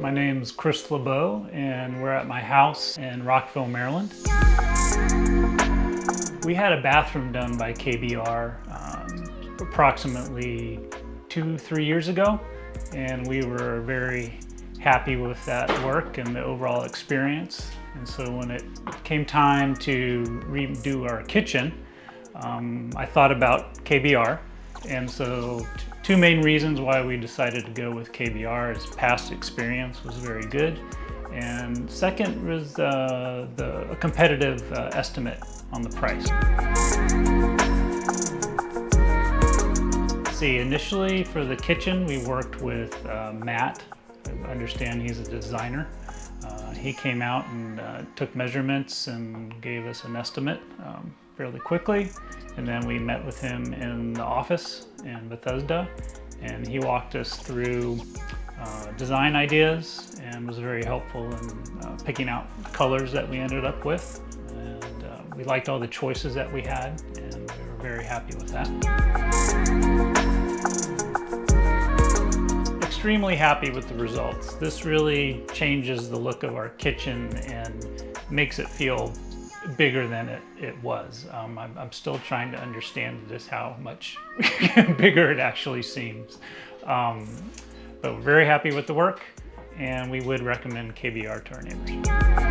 My name's Chris LeBeau, and we're at my house in Rockville, Maryland. We had a bathroom done by KBR approximately 2-3 years ago, and we were very happy with that work and the overall experience. And so when it came time to redo our kitchen, I thought about KBR. And so two main reasons why we decided to go with KBR is past experience was very good. And second was a competitive estimate on the price. See, initially for the kitchen, we worked with Matt. I understand he's a designer. He came out and took measurements and gave us an estimate fairly quickly. And then we met with him in the office in Bethesda, and he walked us through design ideas and was very helpful in picking out colors that we ended up with. And we liked all the choices that we had, and we were very happy with that. Extremely happy with the results. This really changes the look of our kitchen and makes it feel bigger than it was. I'm still trying to understand just how much bigger it actually seems. But we're very happy with the work, and we would recommend KBR to our neighbors.